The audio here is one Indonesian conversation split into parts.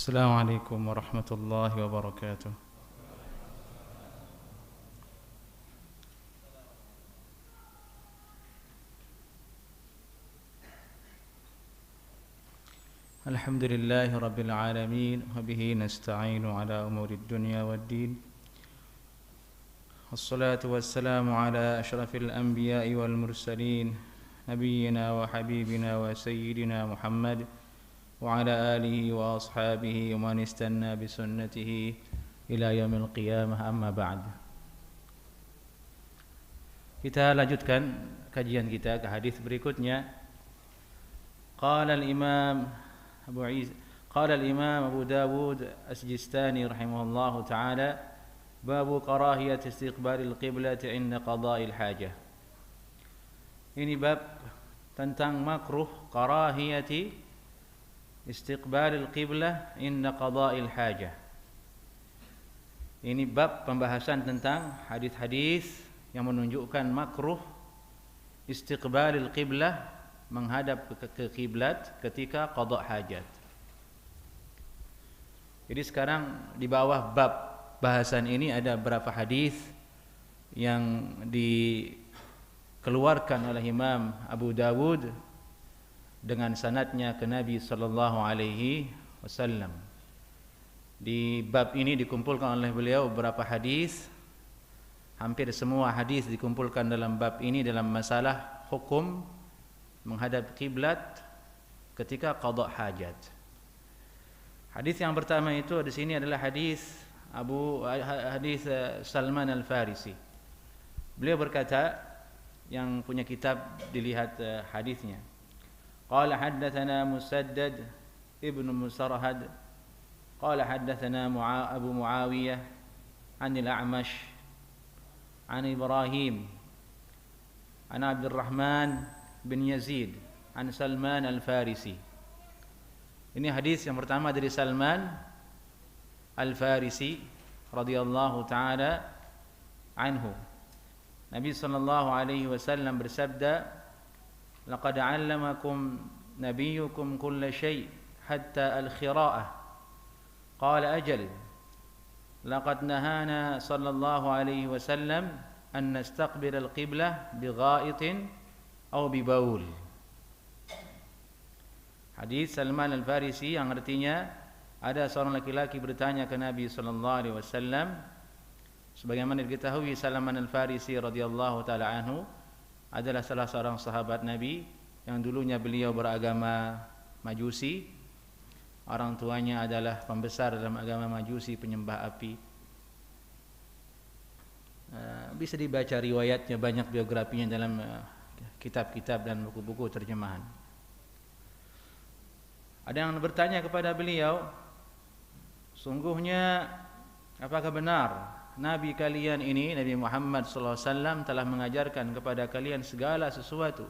السلام عليكم ورحمة الله وبركاته. الحمد لله رب العالمين وبه نستعين على أمور الدنيا والدين والصلاة والسلام على أشرف الأنبياء والمرسلين نبينا وحبيبنا وسيدنا محمد وعلى آله وأصحابه ومن استنى بسنته إلى يوم القيامة. أما بعد, kita lanjutkan kajian kita ke hadis berikutnya. Qala al-Imam Abu Dawud As-Sijistani rahimahullahu ta'ala, babu karahiyat istiqbalil qiblati inda qada'il hajah. Ini bab tentang makruh karahiyati istiqbalil qiblah inda qada'il hajah. Ini bab pembahasan tentang hadis-hadis yang menunjukkan makruh istiqbalil qiblah, menghadap ke kiblat ketika qada' hajat. Jadi sekarang di bawah bab bahasan ini ada beberapa hadis yang dikeluarkan oleh Imam Abu Dawud dengan sanadnya ke Nabi sallallahu alaihi wasallam. Di bab ini dikumpulkan oleh beliau beberapa hadis. Hampir semua hadis dikumpulkan dalam bab ini dalam masalah hukum menghadap kiblat ketika qada' hajat. Hadis yang pertama itu di sini adalah hadis Salman Al-Farisi. Beliau berkata, yang punya kitab dilihat hadisnya. Qala haddatsana Musaddad ibnu Musarhad qala haddatsana Abu Muawiyah anil A'mash an Ibrahim an Abdurrahman bin Yazid an Salman Al-Farisi. Ini hadis yang pertama dari Salman Al-Farisi radhiyallahu taala anhu. Nabi sallallahu alaihi wasallam bersabda, laqad 'allamakum nabiyyukum kulla syai' hatta al-khira'ah. Qala ajal. Laqad nahana sallallahu alaihi wasallam an nastaqbil al-qiblah bigha'itin aw bibaul. Hadis Salman Al-Farisi yang artinya ada seorang laki-laki bertanya ke Nabi sallallahu alaihi wasallam. Sebagaimana diketahui, Salman Al-Farisi radhiyallahu taala anhu adalah salah seorang sahabat Nabi yang dulunya beliau beragama Majusi. Orang tuanya adalah pembesar dalam agama Majusi, penyembah api. Bisa dibaca riwayatnya, banyak biografinya dalam kitab-kitab dan buku-buku terjemahan. Ada yang bertanya kepada beliau, sungguhnya apakah benar Nabi kalian ini, Nabi Muhammad sallallahu alaihi wasallam, telah mengajarkan kepada kalian segala sesuatu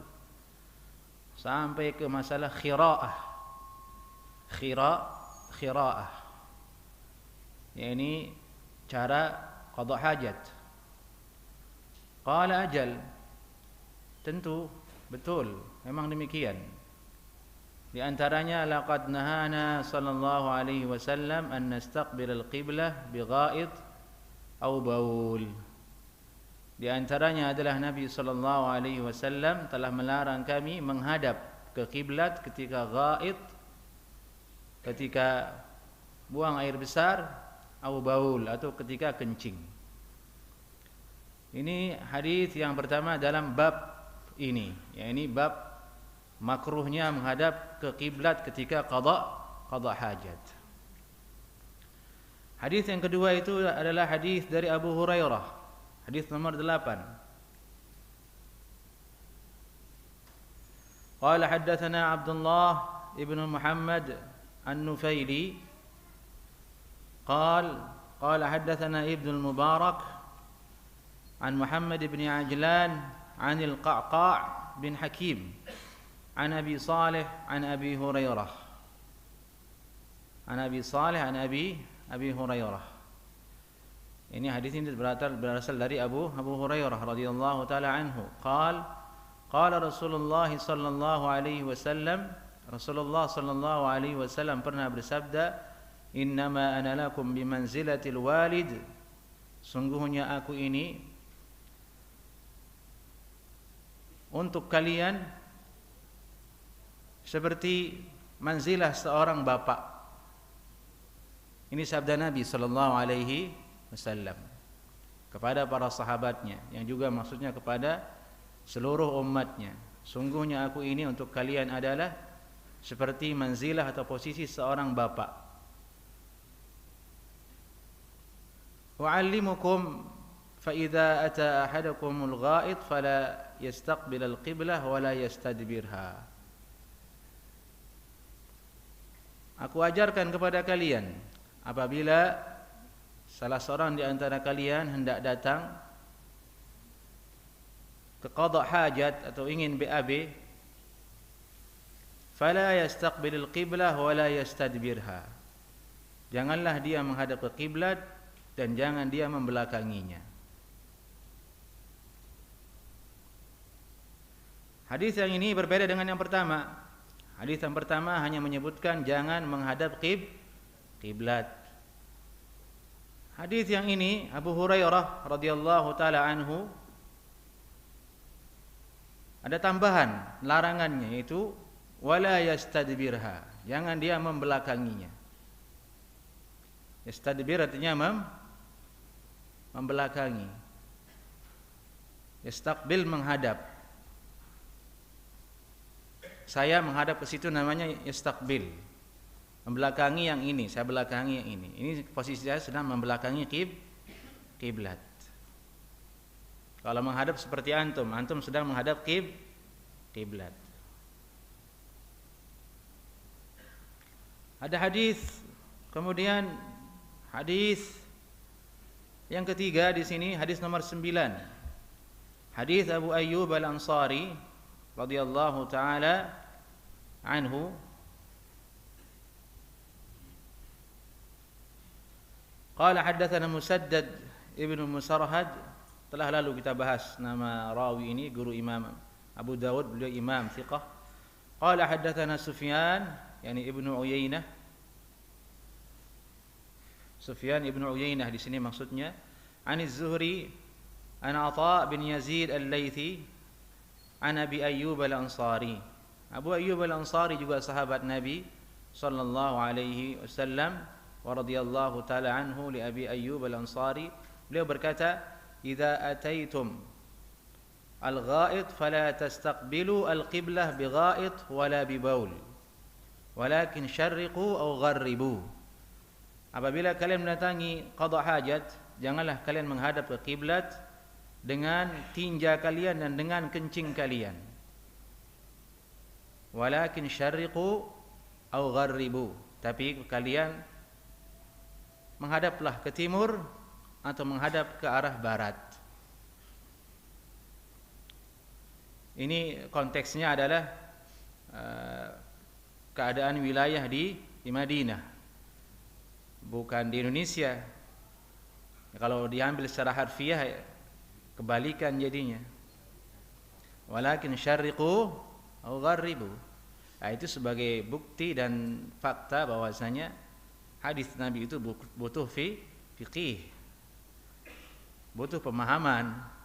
sampai ke masalah khira'ah. Khira'ah, yakni cara qada' hajat. Qala ajal. Tentu, betul, memang demikian. Di antaranya laqad nahana sallallahu alaihi wasallam an nastaqbil al-qiblah bigha'id aw baul. Di antaranya adalah Nabi sallallahu alaihi wasallam telah melarang kami menghadap ke kiblat ketika ghaid, ketika buang air besar, aw baul, atau ketika kencing. Ini hadis yang pertama dalam bab ini, yakni bab makruhnya menghadap ke kiblat ketika qada' hajat. Hadis yang kedua itu adalah hadis dari Abu Hurairah, hadis nomor 8. Qala haddatsana Abdullah ibn Muhammad An-Nufaili qala haddatsana Ibnu al-Mubarak an Muhammad ibn Ajlan an al-Qa'qa' bin Hakim an Abi Salih an Abi Hurairah. An Abi Salih an Abi Hurairah. Ini hadis ini berasal dari Abu Hurairah radhiyallahu taala anhu. Qala Rasulullah sallallahu alaihi wasallam, Rasulullah sallallahu alaihi wasallam pernah bersabda, innama ana lakum bimanzilatil walid, sungguhnya aku ini untuk kalian seperti manzilah seorang bapak. Ini sabda Nabi sallallahu alaihi wasallam kepada para sahabatnya, yang juga maksudnya kepada seluruh umatnya. Sungguhnya aku ini untuk kalian adalah seperti manzilah atau posisi seorang bapak. Wa'allimukum fa idza ata ahadakumul ghaid fala yastaqbil al-qiblah wa la yastadbirha. Aku ajarkan kepada kalian, apabila salah seorang di antara kalian hendak datang ke qada hajat atau ingin BAB, fala yastaqbilul qiblah wa la yastadbirha. Janganlah dia menghadap ke kiblat dan jangan dia membelakanginya. Hadis yang ini berbeda dengan yang pertama. Hadis yang pertama hanya menyebutkan jangan menghadap kiblat. Hadis yang ini Abu Hurairah radhiyallahu taala anhu ada tambahan larangannya, yaitu wala yastadbirha, jangan dia membelakanginya. Yastadbir artinya membelakangi. Yastaqbil menghadap. Saya menghadap ke situ namanya yastaqbil. Membelakangi yang ini, saya belakangi yang ini. Ini posisi saya sedang membelakangi kiblat. Kalau menghadap seperti antum sedang menghadap kiblat. Ada hadis, kemudian hadis yang ketiga di sini, hadis nomor 9. Hadis Abu Ayyub Al-Ansari radhiyallahu taala anhu, qala haddatsana Musaddad ibnu Musarhad. Telah lalu kita bahas nama rawi ini, guru Imam Abu Dawud, beliau imam thiqah. Qala haddatsana Sufyan, yani Ibnu Uyainah. Sufyan Ibnu Uyainah di sini maksudnya an Az-Zuhri an Atha bin Yazid Al-Laitsi an Abi Ayyub Al-Ansari. Abu Ayyub Al-Ansari juga sahabat Nabi sallallahu alaihi wasallam wa radhiyallahu taala anhu li Abi Ayyub Al-Ansari. Beliau berkata, idza ataitum al-ghaid fala tastaqbilu al-qiblah bighaid wala bibaul walakin syarriqu aw gharribu. Apabila kalian mendatangi qada hajat, janganlah kalian menghadap ke kiblat dengan tinja kalian dan dengan kencing kalian. Walakin syarriqu aw gharribu, tapi kalian menghadaplah ke timur atau menghadap ke arah barat. Ini konteksnya adalah keadaan wilayah di Madinah, bukan di Indonesia. Kalau diambil secara harfiah kebalikan jadinya. Walakin syarriqu aw gharribu. Nah, itu sebagai bukti dan fakta bahwasanya hadis Nabi itu butuh fiqih, butuh pemahaman.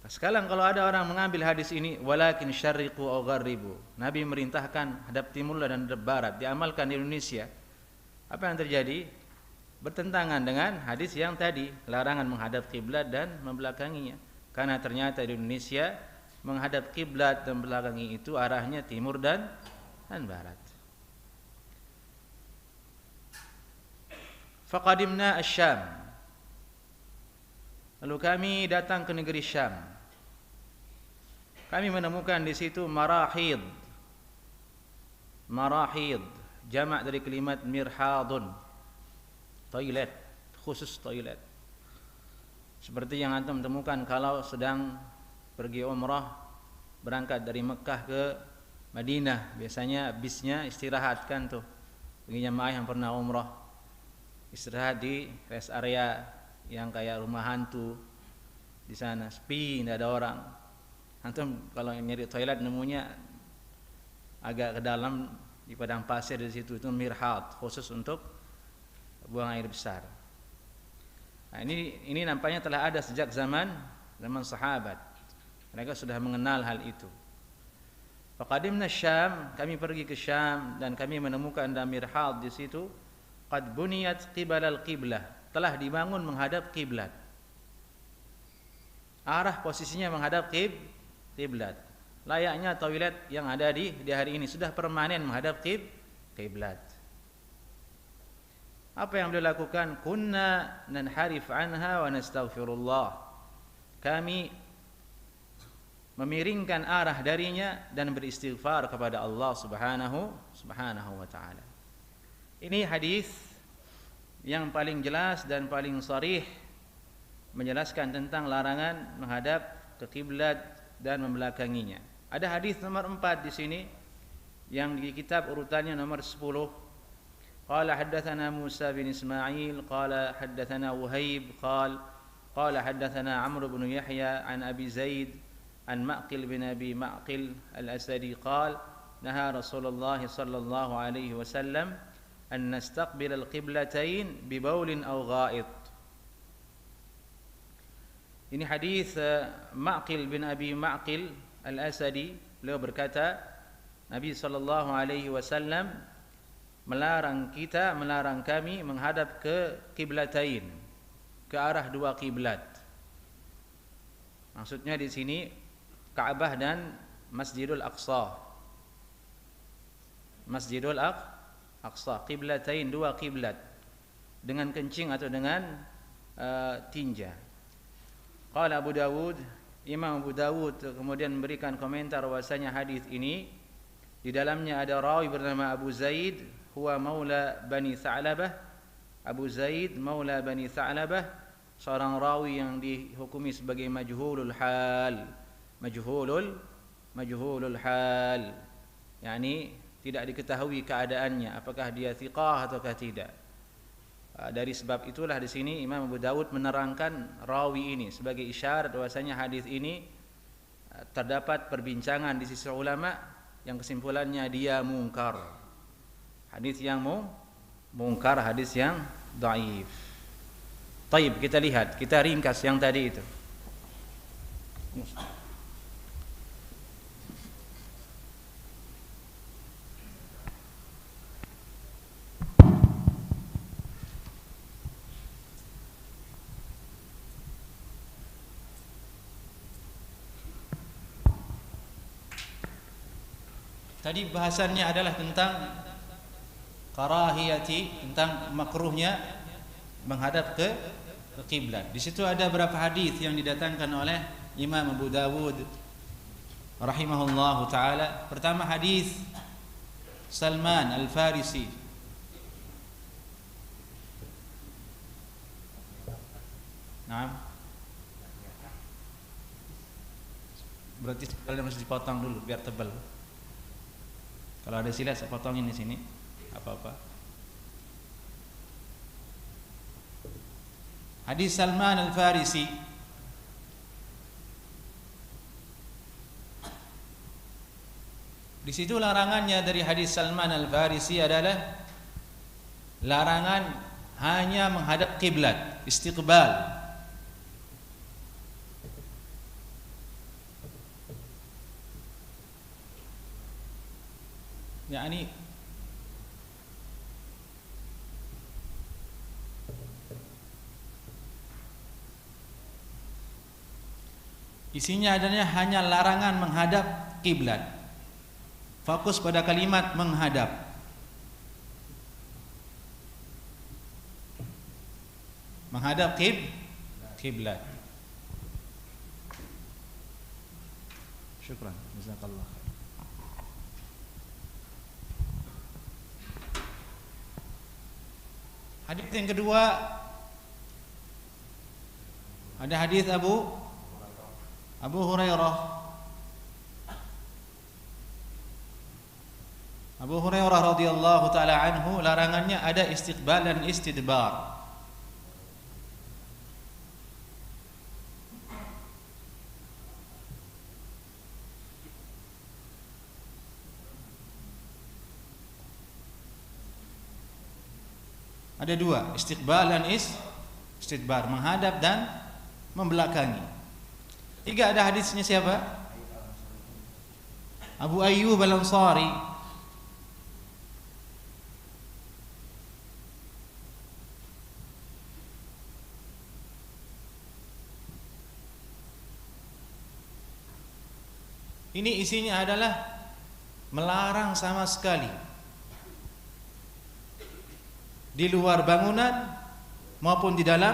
Sekarang kalau ada orang mengambil hadis ini, walakin syarriqu aw gharribu, Nabi merintahkan hadap timur dan hadap barat, diamalkan di Indonesia, apa yang terjadi? Bertentangan dengan hadis yang tadi, larangan menghadap kiblat dan membelakanginya. Karena ternyata di Indonesia menghadap kiblat dan membelakangi itu arahnya timur dan barat. Faqadimna asy-Syam. Lalu kami datang ke negeri Syam. Kami menemukan di situ marahid. Marahid, jamak dari kalimat mirhadun. Toilet, khusus toilet. Seperti yang antum temukan kalau sedang pergi umrah, berangkat dari Mekah ke Madinah, biasanya bisnya istirahat kan tuh. Bagi jamaah yang pernah umrah, istirahat di rest area yang kayak rumah hantu di sana, sepi, tidak ada orang. Antum kalau nyari toilet nemunya agak ke dalam di padang pasir di situ, itu mirhat, khusus untuk buang air besar. Nah, ini nampaknya telah ada sejak zaman sahabat. Mereka sudah mengenal hal itu. Faqadimna Syam, kami pergi ke Syam dan kami menemukan ada mirhat di situ. Qad buniyat qibala al-qiblah, telah dibangun menghadap kiblat. Arah posisinya menghadap kiblat. Layaknya toilet yang ada di hari ini sudah permanen menghadap kiblat. Apa yang beliau lakukan? Kunna nanharif anha wa nastaghfirullah. Kami memiringkan arah darinya dan beristighfar kepada Allah Subhanahu wa taala. Ini hadis yang paling jelas dan paling sharih menjelaskan tentang larangan menghadap ke kiblat dan membelakanginya. Ada hadis nomor 4 di sini yang di kitab urutannya nomor 10. Qala haddatsana Musa bin Ismail qala haddatsana Wuhaib qala haddatsana Amr bin Yahya an Abi Zaid an Ma'qil bin Abi Ma'qil al-Asadi qala naha Rasulullah sallallahu alaihi wasallam an nastaqbil al-qiblatain bi baulin aw gha'it. Ini hadis Ma'qil bin Abi Ma'qil al-Asadi, beliau berkata Nabi sallallahu alaihi wasallam melarang kami menghadap ke kiblatain, ke arah dua kiblat. Maksudnya di sini Ka'bah dan Masjidul Aqsa. Masjidul Aqsa, kiblatain, dua kiblat, dengan kencing atau dengan tinja. Qala Abu Dawud, Imam Abu Dawud kemudian memberikan komentar bahwasanya hadis ini di dalamnya ada rawi bernama Abu Zaid, huwa maula Bani Tha'labah. Abu Zaid maula Bani Tha'labah, seorang rawi yang dihukumi sebagai majhulul hal. Majhulul hal, yakni tidak diketahui keadaannya apakah dia thiqah ataukah tidak. Dari sebab itulah di sini Imam Abu Dawud menerangkan rawi ini sebagai isyarat bahwasanya hadis ini terdapat perbincangan di sisi ulama yang kesimpulannya dia mungkar. Hadis yang mungkar, hadis yang dhaif. Taib, kita lihat, kita ringkas yang tadi itu. Tadi bahasannya adalah tentang karahiyati, tentang makruhnya menghadap ke kiblat. Di situ ada beberapa hadis yang didatangkan oleh Imam Abu Dawud rahimahullahu taala. Pertama hadis Salman Al-Farisi. Naam. Berarti kalian harus dipotong dulu biar tebal. Kalau ada silat saya potongin di sini. Apa-apa. Hadis Salman Al-Farisi. Di situ larangannya dari hadis Salman Al-Farisi adalah larangan hanya menghadap kiblat, istiqbal. yakni isinya adanya hanya larangan menghadap kiblat. Fokus pada kalimat menghadap. Menghadap kiblat. Syukran, jazakallah. Hadis yang kedua ada hadis Abu Hurairah. Abu Hurairah radhiyallahu taala anhu, larangannya ada istiqbal dan istidbar. Ada dua, istiqbal dan istidbar, menghadap dan membelakangi. Tiga, ada hadisnya siapa? Abu Ayyub Al-Ansari. Ini isinya adalah melarang sama sekali di luar bangunan maupun di dalam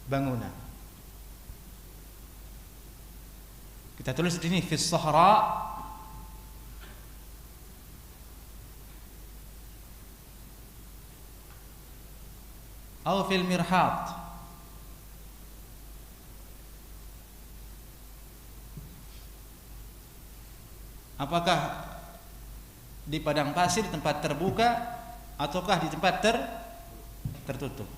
bangunan. Kita tulis di sini fi sahra atau fil mirhat. Apakah di padang pasir, di tempat terbuka, ataukah di tempat tertutup?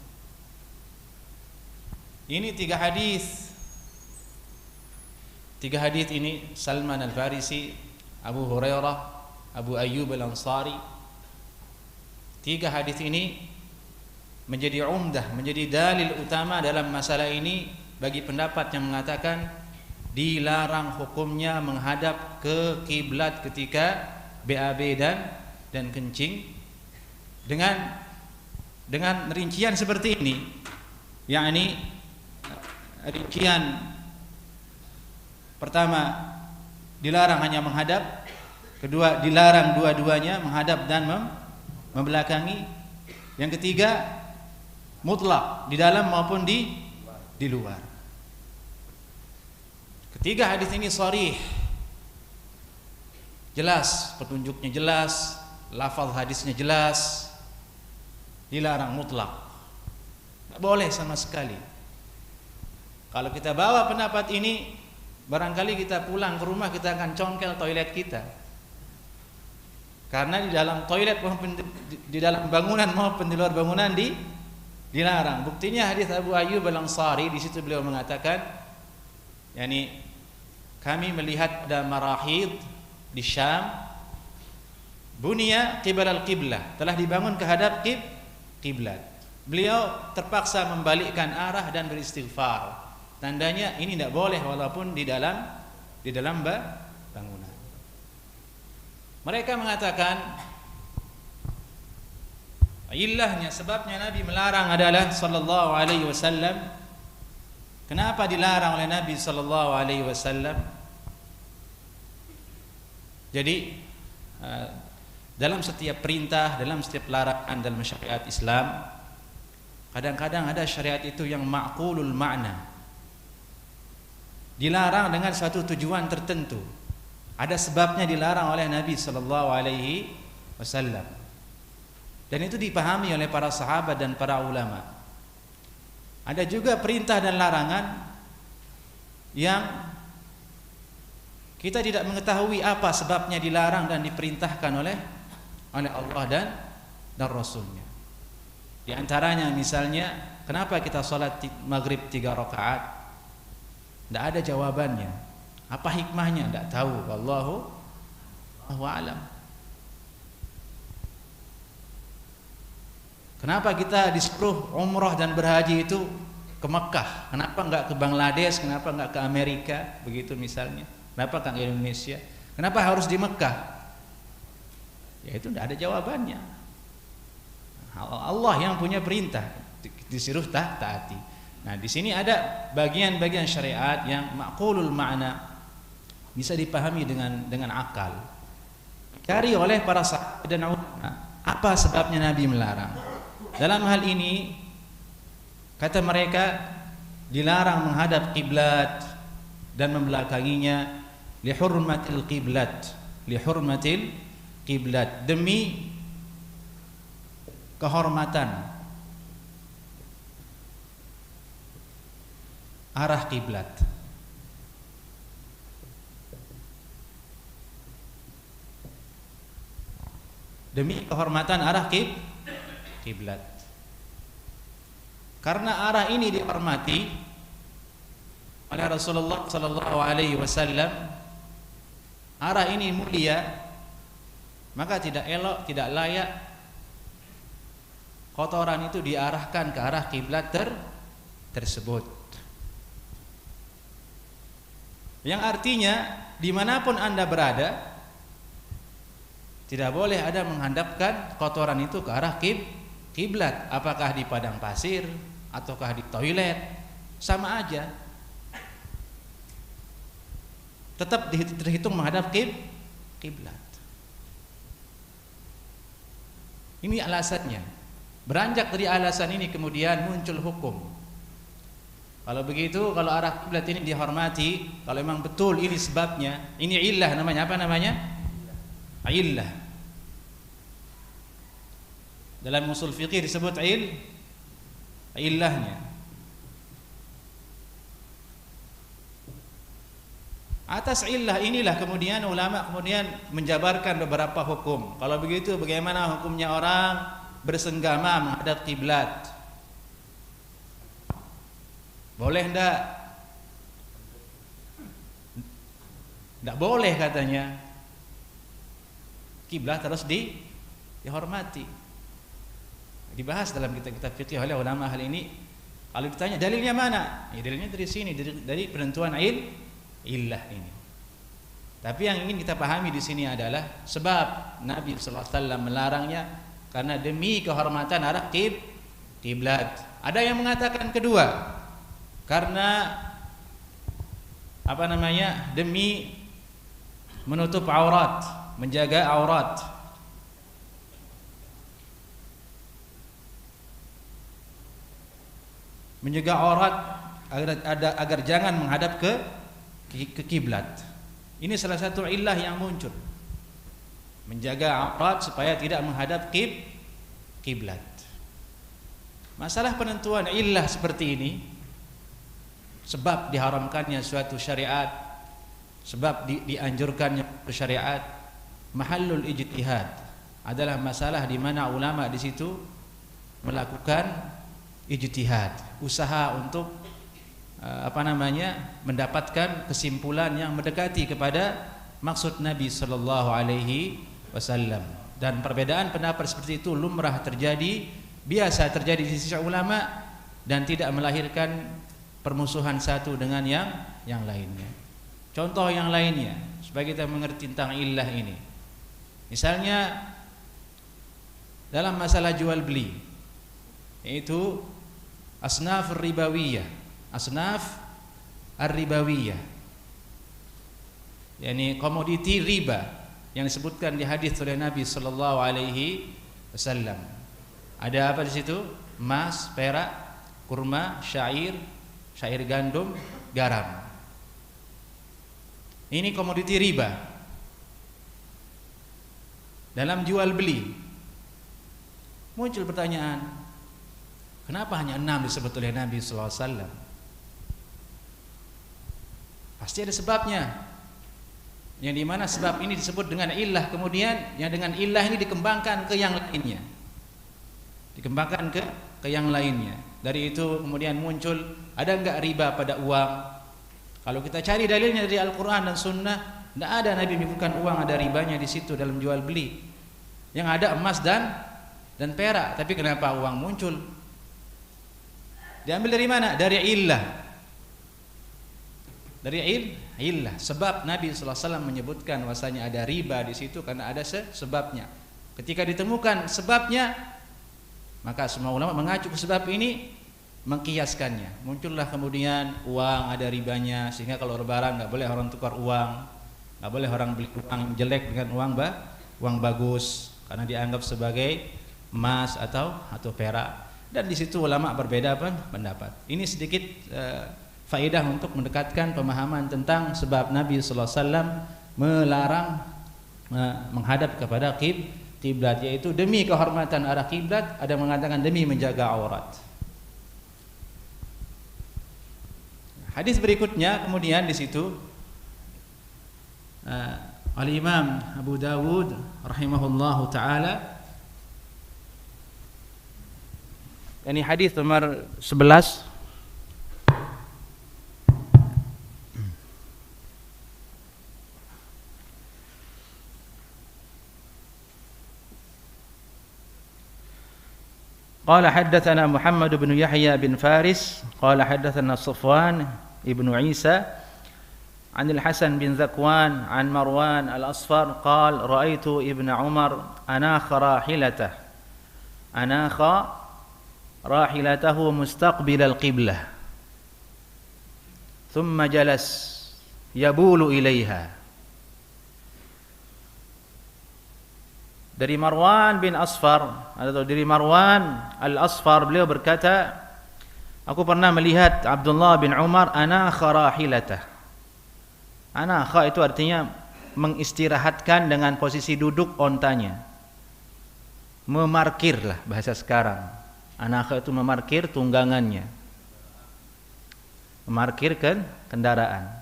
Ini tiga hadis. Tiga hadis ini Salman Al-Farisi, Abu Hurairah, Abu Ayyub Al-Ansari. Tiga hadis ini menjadi umdah, menjadi dalil utama dalam masalah ini bagi pendapat yang mengatakan dilarang hukumnya menghadap ke kiblat ketika BAB dan kencing dengan rincian seperti ini, yakni rincian pertama dilarang hanya menghadap, kedua dilarang dua-duanya menghadap dan membelakangi, yang ketiga mutlak di dalam maupun di luar. Ketiga hadis ini sharih, jelas, petunjuknya jelas, lafaz hadisnya jelas, dilarang mutlak, tidak boleh sama sekali. Kalau kita bawa pendapat ini, barangkali kita pulang ke rumah kita akan congkel toilet kita, karena di dalam toilet maupun di dalam bangunan maupun di luar bangunan dilarang. Buktinya hadis Abu Ayyub Al-Ansari, di situ beliau mengatakan, yakni kami melihat ada marahid di Syam, bunia qibal al-qiblah, telah dibangun kehadap kiblat. Beliau terpaksa membalikkan arah dan beristighfar. Tandanya ini tidak boleh walaupun di dalam bangunan. Mereka mengatakan ilahnya, sebabnya Nabi melarang adalah sallallahu alaihi wasallam. Kenapa dilarang oleh Nabi sallallahu alaihi wasallam? Jadi dalam setiap perintah, dalam setiap larangan dalam syariat Islam, kadang-kadang ada syariat itu yang ma'qulul ma'na, dilarang dengan suatu tujuan tertentu, ada sebabnya dilarang oleh Nabi sallallahu alaihi wasallam, dan itu dipahami oleh para sahabat dan para ulama. Ada juga perintah dan larangan yang kita tidak mengetahui apa sebabnya dilarang dan diperintahkan oleh Allah dan Rasulnya. Di antaranya misalnya, kenapa kita sholat maghrib 3 rakaat? Tidak ada jawabannya. Apa hikmahnya? Tidak tahu. Wallahu a'lam. Kenapa kita disuruh umrah dan berhaji itu ke Mekah? Kenapa enggak ke Bangladesh? Kenapa enggak ke Amerika? Begitu misalnya. Kenapa enggak ke Indonesia? Kenapa harus di Mekah? Ya itu tidak ada jawabannya. Allah yang punya perintah, disuruh taati. Nah, di sini ada bagian-bagian syariat yang ma'qulul ma'na, bisa dipahami dengan akal. Cari oleh para sahabat dan ulama, apa sebabnya Nabi melarang? Dalam hal ini kata mereka dilarang menghadap kiblat dan membelakanginya lihurmatil kiblat, demi kehormatan arah kiblat. Demi kehormatan arah kiblat. Karena arah ini dihormati oleh Rasulullah sallallahu alaihi wasallam, arah ini mulia, maka tidak elok, tidak layak kotoran itu diarahkan ke arah kiblat tersebut. Yang artinya dimanapun Anda berada, tidak boleh ada menghadapkan kotoran itu ke arah kiblat. Apakah di padang pasir ataukah di toilet, sama aja. Tetap terhitung menghadap kiblat. Ini alasannya. Beranjak dari alasan ini kemudian muncul hukum. Kalau begitu, kalau arah kiblat ini dihormati, kalau memang betul ini sebabnya, ini illah namanya, apa namanya? Illah. Dalam usul fikih disebut illahnya. Atas illah inilah kemudian ulama kemudian menjabarkan beberapa hukum. Kalau begitu bagaimana hukumnya orang bersenggama menghadap kiblat? Boleh enggak? Enggak boleh katanya. Kiblat harus dihormati. Dibahas dalam kitab-kitab fikih oleh ulama hal ini. Kalau ditanya dalilnya mana? Ya, dalilnya dari sini, dari penentuan illah ini. Tapi yang ingin kita pahami di sini adalah sebab Nabi sallallahu alaihi wasallam melarangnya karena demi kehormatan arah kiblat. Ada yang mengatakan kedua, karena apa namanya? Demi menutup aurat, menjaga aurat. Menjaga aurat agar jangan menghadap ke kiblat. Ini salah satu illah yang muncul. Menjaga aurat supaya tidak menghadap kiblat. Masalah penentuan illah seperti ini, sebab diharamkannya suatu syariat, sebab dianjurkannya syariat, mahallul ijtihad, adalah masalah di mana ulama di situ melakukan ijtihad, usaha untuk mendapatkan kesimpulan yang mendekati kepada maksud Nabi sallallahu alaihi wasallam. Dan perbedaan pendapat seperti itu lumrah terjadi, biasa terjadi di sisi ulama dan tidak melahirkan permusuhan satu dengan yang lainnya. Contoh yang lainnya supaya kita mengerti tentang illah ini. Misalnya dalam masalah jual beli, yaitu asnaf ribawiyah, asnaf ar-ribawiyah, yakni komoditi riba yang disebutkan di hadis oleh Nabi sallallahu alaihi wasallam. Ada apa di situ? Emas, perak, kurma, syair gandum, garam. Ini komoditi riba. Dalam jual beli muncul pertanyaan, kenapa hanya 6 disebut oleh Nabi sallallahu alaihi wasallam? Pasti ada sebabnya. Yang dimana sebab ini disebut dengan illah, kemudian yang dengan illah ini dikembangkan ke yang lainnya. Dikembangkan ke yang lainnya. Dari itu kemudian muncul, ada enggak riba pada uang? Kalau kita cari dalilnya dari Al-Quran dan Sunnah, tidak ada Nabi menyebutkan uang ada ribanya di situ dalam jual beli. Yang ada emas dan perak. Tapi kenapa uang muncul? Diambil dari mana? Dari illah. Dari illah. Sebab Nabi sallallahu alaihi wasallam menyebutkan bahwasanya ada riba di situ karena ada sebabnya. Ketika ditemukan sebabnya, maka semua ulama mengacu ke sebab ini, mengkiaskannya. Muncullah kemudian uang ada ribanya, sehingga kalau lebaran nggak boleh orang tukar uang, nggak boleh orang beli uang jelek dengan uang bagus, karena dianggap sebagai emas atau perak. Dan di situ ulama berbeda pendapat. Ini sedikit faedah untuk mendekatkan pemahaman tentang sebab Nabi sallallahu alaihi wasallam melarang menghadap kepada kiblat, yaitu demi kehormatan arah kiblat, ada mengatakan demi menjaga aurat. Hadis berikutnya kemudian di situ Al-Imam Abu Dawud rahimahullahu taala, ini hadis nomor 11. قال حدثنا محمد بن يحيى بن فارس قال حدثنا صفوان ابن عيسى عن الحسن بن ذكوان عن مروان الأصفر قال رأيت ابن عمر أناخ راحلته مستقبل القبلة ثم جلس يبول إليها. Dari Marwan bin Asfar atau dari Marwan Al-Asfar, beliau berkata, aku pernah melihat Abdullah bin Umar anakha rahilatah. Anakha itu artinya mengistirahatkan dengan posisi duduk ontanya. Memarkir lah bahasa sekarang. Anakha itu memarkir tunggangannya. Memarkirkan kendaraan.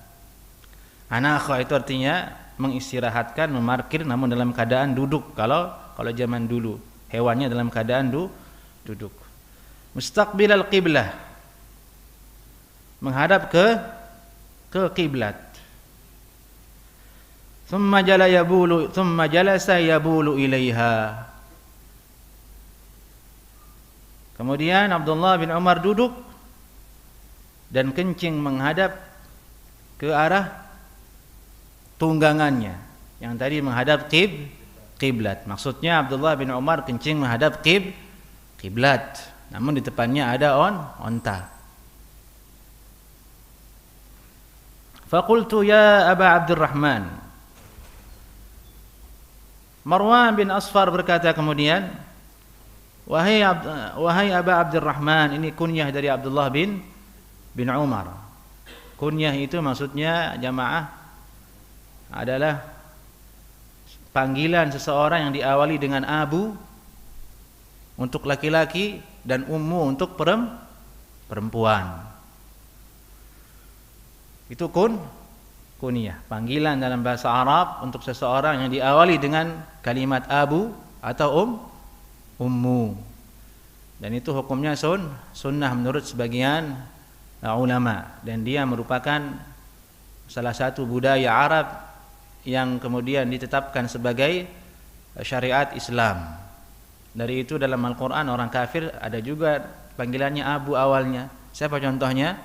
Anakha itu artinya mengistirahatkan, memarkir namun dalam keadaan duduk. Kalau zaman dulu hewannya dalam keadaan duduk. Mustaqbilal qiblah, menghadap ke kiblat. Thumma jalasa yabulu ilaiha. Kemudian Abdullah bin Umar duduk dan kencing menghadap ke arah tunggangannya yang tadi menghadap kiblat. Maksudnya Abdullah bin Umar kencing menghadap kiblat, namun di depannya ada onta. Faqultu ya Aba Abdurrahman. Marwan bin Asfar berkata kemudian, wahai Aba Abdurrahman, ini kunyah dari Abdullah bin Umar. Kunyah itu maksudnya jamaah adalah panggilan seseorang yang diawali dengan abu untuk laki-laki dan ummu untuk perempuan. Itu kunyah, panggilan dalam bahasa Arab untuk seseorang yang diawali dengan kalimat abu atau ummu. Dan itu hukumnya sunnah menurut sebagian ulama, dan dia merupakan salah satu budaya Arab yang kemudian ditetapkan sebagai syariat Islam. Dari itu dalam Al-Quran orang kafir ada juga panggilannya abu awalnya. Siapa contohnya?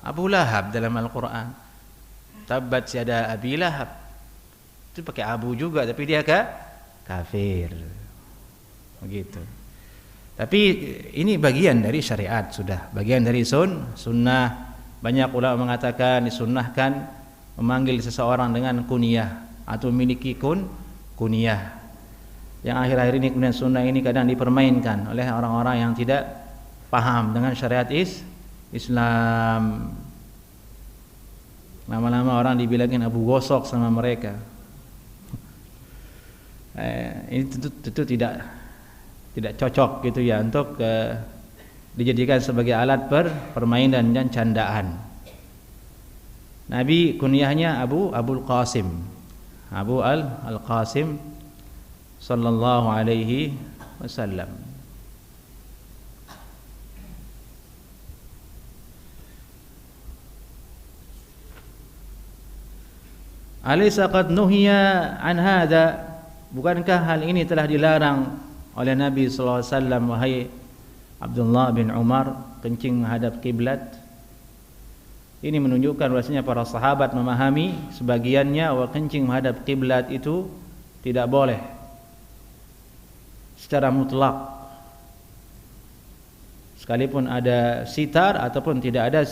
Abu Lahab dalam Al-Quran. Tabbat yada Abi Lahab. Itu pakai abu juga, tapi dia kafir. Begitu. Tapi ini bagian dari syariat, sudah bagian dari sunnah. Banyak ulama mengatakan disunnahkan memanggil seseorang dengan kunyah atau memiliki kunyah. Yang akhir-akhir ini kemudian sunnah ini kadang dipermainkan oleh orang-orang yang tidak paham dengan syariat Islam. Lama-lama orang dibilangin Abu Gosok sama mereka. Ini tentu tidak cocok gitu ya untuk dijadikan sebagai alat permainan dan candaan. Nabi kunyahnya Abul Qasim, Abu Al-Qasim sallallahu alaihi wasallam. Alaysa qad nuhiya an hadha? Bukankah hal ini telah dilarang oleh Nabi sallallahu alaihi wasallam, wahai Abdullah bin Umar, kencing menghadap kiblat? Ini menunjukkan bahwasanya para sahabat memahami sebagiannya bahwa kencing menghadap kiblat itu tidak boleh secara mutlak, sekalipun ada sitar ataupun tidak ada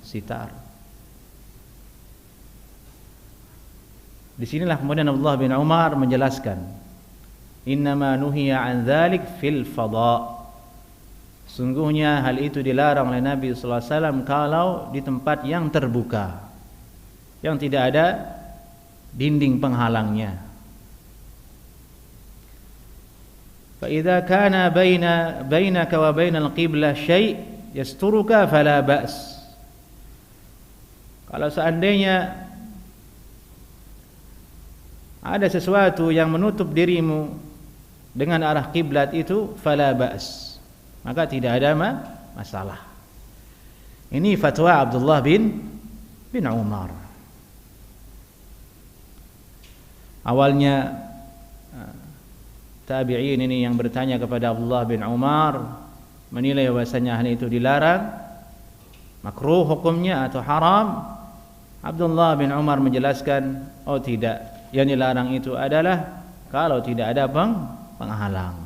sitar. Disinilah kemudian Abdullah bin Umar menjelaskan, innama nuhiya an dzalik fil fadha. Sungguhnya hal itu dilarang oleh Nabi sallallahu alaihi wasallam kalau di tempat yang terbuka, yang tidak ada dinding penghalangnya. Fa idza kana bainaka wa bainal qiblah syai' yasturuka fala ba's. Kalau seandainya ada sesuatu yang menutup dirimu dengan arah kiblat itu, fala ba's, maka tidak ada masalah. Ini fatwa Abdullah bin Umar. Awalnya tabi'in ini yang bertanya kepada Abdullah bin Umar menilai bahwasanya hal itu dilarang, makruh hukumnya atau haram, Abdullah bin Umar menjelaskan, oh tidak, yang dilarang itu adalah kalau tidak ada penghalang.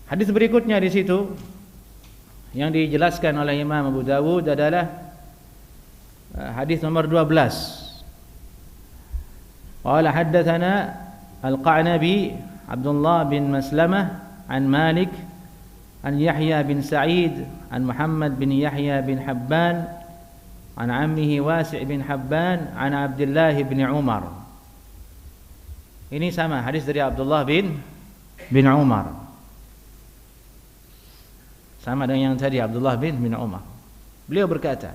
Hadis berikutnya di situ yang dijelaskan oleh Imam Abu Dawud adalah hadis nomor 12. Qala haddatsana Al-Qa'nabi Abdullah bin Maslamah an Malik an Yahya bin Sa'id an Muhammad bin Yahya bin Habban an ammihi Wasi' bin Habban an Abdullah bin Umar. Ini sama hadis dari Abdullah bin Umar. Sama dengan yang tadi Abdullah bin Umar. Beliau berkata,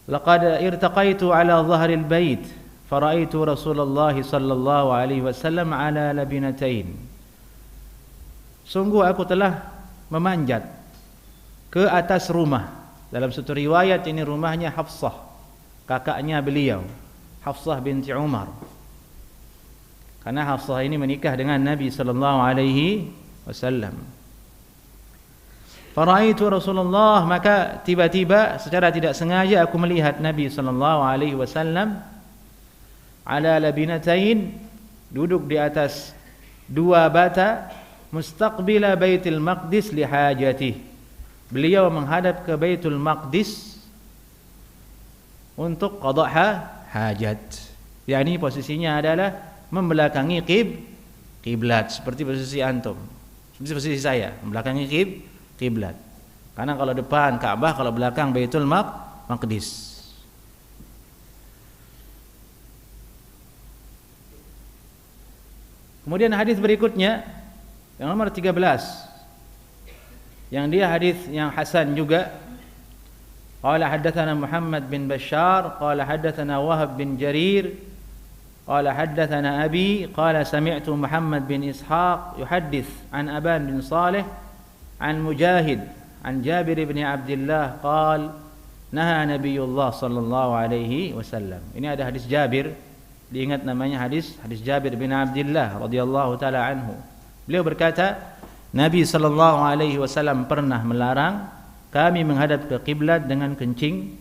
"Laqad irtaqaitu ala dhahril bait faraitu Rasulullah sallallahu alaihi wasallam ala labinatain." Sungguh aku telah memanjat ke atas rumah. Dalam satu riwayat ini rumahnya Hafsah, kakaknya beliau, Hafsah binti Umar. Karena Hafsah ini menikah dengan Nabi sallallahu alaihi wasallam. Faraitu Rasulullah, maka tiba-tiba secara tidak sengaja aku melihat Nabi sallallahu alaihi wasallam ala labinatain, duduk di atas dua bata, mustaqbila Baitul Maqdis li hajatih. Beliau menghadap ke Baitul Maqdis untuk qada' hajat. yakni posisinya adalah membelakangi kiblat, seperti posisi antum, seperti posisi saya, membelakangi kiblat. Karena kalau depan Ka'bah, kalau belakang Baitul Maqdis. Kemudian hadis berikutnya yang nomor 13, yang dia hadis yang hasan juga. Qala haddatsana Muhammad bin Bashar qala haddatsana Wahab bin Jarir qala haddatsana Abi qala sami'tu Muhammad bin Ishaq yuhaddits an Aban bin Salih an Mujahid an Jabir bin Abdullah qala naha Nabiullah sallallahu alaihi wasallam. Ini ada hadis Jabir, diingat namanya hadis Jabir bin Abdullah radhiyallahu taala anhu. Beliau berkata, Nabi sallallahu alaihi wasallam pernah melarang kami menghadap ke kiblat dengan kencing.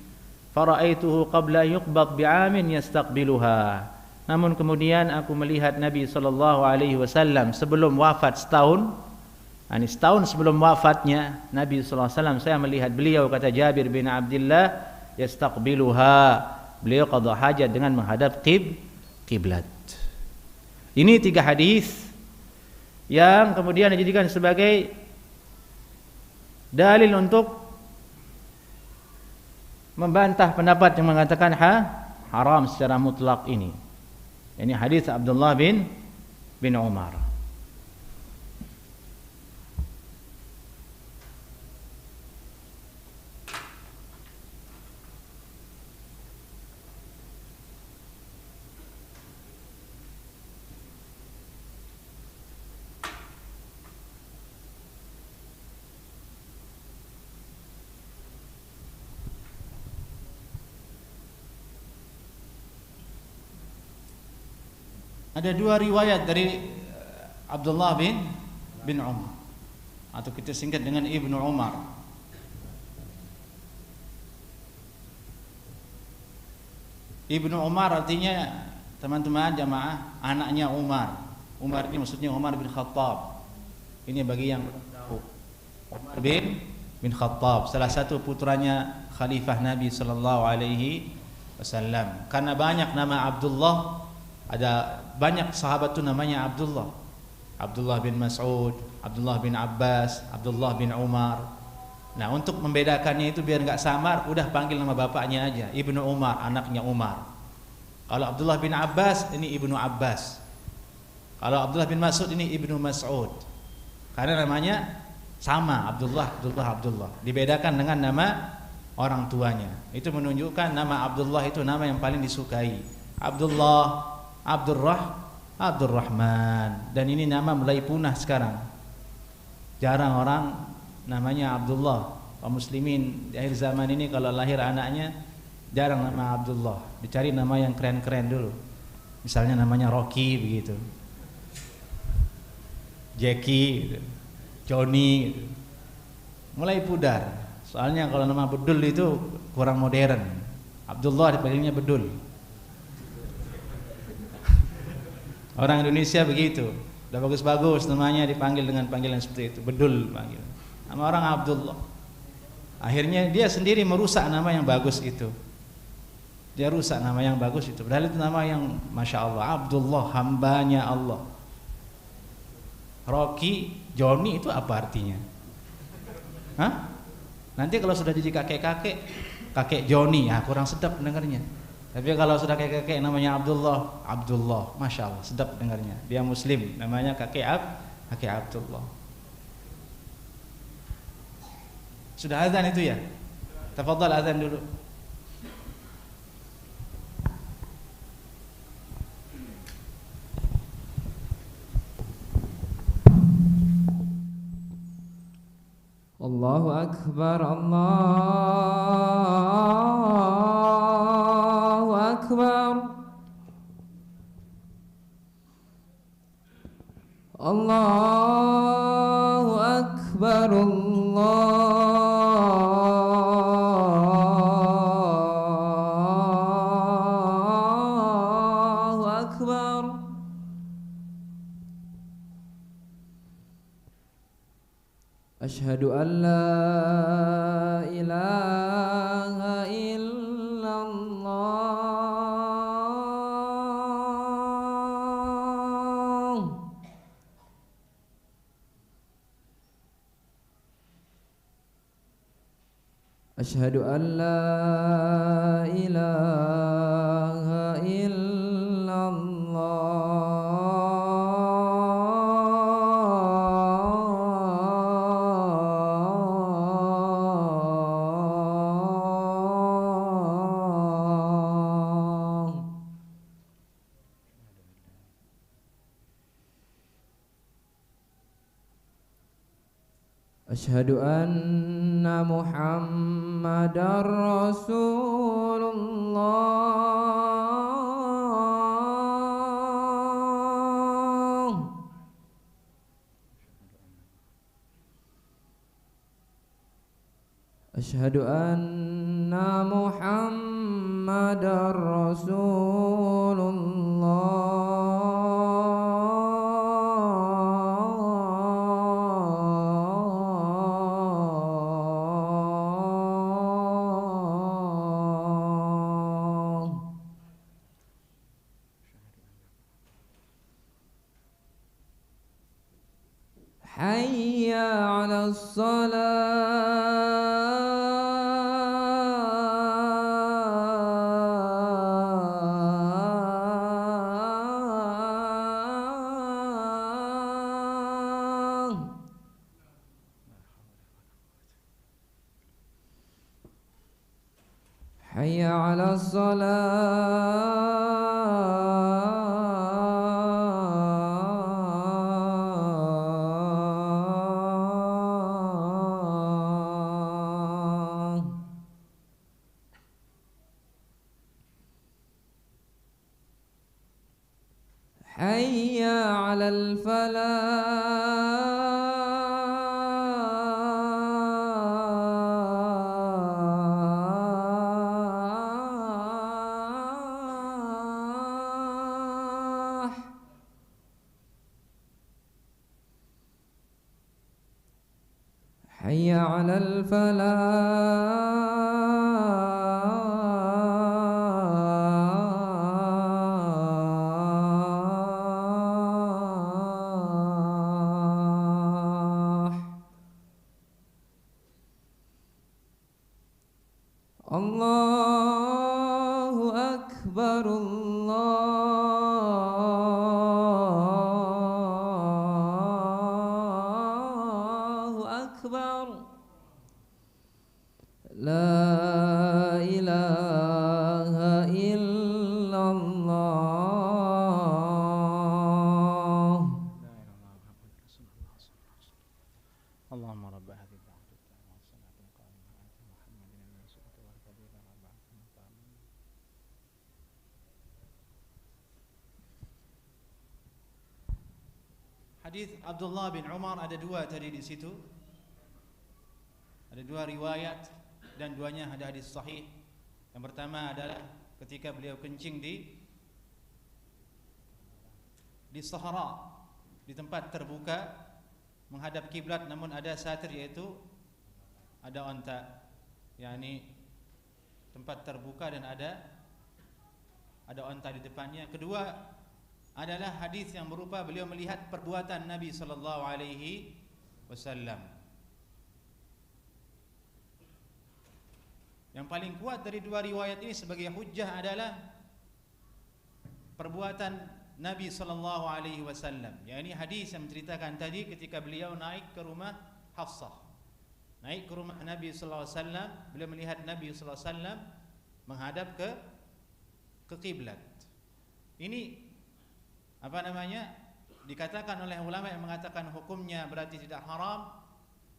Faraaituhu qabla yuqbad bi'amin yastaqbiluha. Namun kemudian aku melihat Nabi sallallahu alaihi wasallam sebelum wafat setahun. Setahun sebelum wafatnya Nabi sallallahu alaihi wasallam, saya melihat beliau, kata Jabir bin Abdullah, yastaqbiluha. Beliau qada hajat dengan menghadap kiblat. Ini 3 hadis yang kemudian dijadikan sebagai dalil untuk membantah pendapat yang mengatakan haram secara mutlak ini. Ini hadis Abdullah bin Umar. Ada 2 riwayat dari Abdullah bin Umar, atau kita singkat dengan Ibnu Umar. Ibnu Umar artinya, teman-teman jamaah, anaknya Umar. Umar ini maksudnya Umar bin Khattab. Ini bagi yang tahu. Umar bin Khattab, salah satu putranya Khalifah Nabi sallallahu alaihi wasallam. Karena banyak nama Abdullah, ada banyak sahabat itu namanya Abdullah. Abdullah bin Mas'ud, Abdullah bin Abbas, Abdullah bin Umar. Nah, untuk membedakannya itu biar enggak samar, udah panggil nama bapaknya aja, Ibnu Umar, anaknya Umar. Kalau Abdullah bin Abbas, ini Ibnu Abbas. Kalau Abdullah bin Mas'ud, ini Ibnu Mas'ud. Karena namanya sama, Abdullah. Dibedakan dengan nama orang tuanya. Itu menunjukkan nama Abdullah itu nama yang paling disukai. Abdullah, Abdurrahman. Dan ini nama mulai punah sekarang. Jarang orang namanya Abdullah. Kaum muslimin di akhir zaman ini kalau lahir anaknya jarang nama Abdullah. Dicari nama yang keren-keren dulu. Misalnya namanya Rocky begitu. Jackie gitu, Johnny gitu. Mulai pudar. Soalnya kalau nama Bedul itu kurang modern. Abdullah dipanggilnya Bedul. Orang Indonesia begitu. Udah bagus-bagus namanya dipanggil dengan panggilan seperti itu, Bedul panggil. Nama orang Abdullah. Akhirnya dia sendiri merusak nama yang bagus itu. Dia rusak nama yang bagus itu. Padahal itu nama yang Masya Allah, Abdullah, hambanya Allah. Rocky, Johnny itu apa artinya? Hah? Nanti kalau sudah jadi kakek-kakek, kakek Johnny, ya kurang sedap dengarnya. Tapi kalau sudah kakek-kakek namanya Abdullah, Abdullah, Masya Allah, sedap dengarnya. Dia Muslim, namanya kakek Abdullah. Sudah azan itu ya? Tafadhal azan dulu. Allahu Akbar, Allahu Akbar, Allahu Akbar, Allahu Akbar. Asyhadu an la ilaha illallah. Asyhadu an la ilaha illallah. Asyhadu anna Muhammadar Rasulullah. Asyhadu anna Muhammadar Rasulullah. Hayya 'alas salah. Hayya 'alas salah. Hayya 'alal falah. Hayya 'alal falah. Allahu Akbar, Allahu Akbar. La Hadis Abdullah bin Umar ada dua tadi di situ. Ada dua riwayat dan duanya ada hadis sahih. Yang pertama adalah ketika beliau kencing di sahara, di tempat terbuka menghadap kiblat, namun ada satir, yaitu ada onta, yakni tempat terbuka dan ada onta di depannya. Kedua adalah hadis yang berupa beliau melihat perbuatan Nabi sallallahu alaihi wasallam. Yang paling kuat dari dua riwayat ini sebagai hujjah adalah perbuatan Nabi sallallahu alaihi wasallam. Yakni hadis yang menceritakan tadi ketika beliau naik ke rumah Hafsah. Naik ke rumah Nabi sallallahu alaihi wasallam, beliau melihat Nabi sallallahu alaihi wasallam menghadap ke kiblat. Ini dikatakan oleh ulama yang mengatakan hukumnya berarti tidak haram.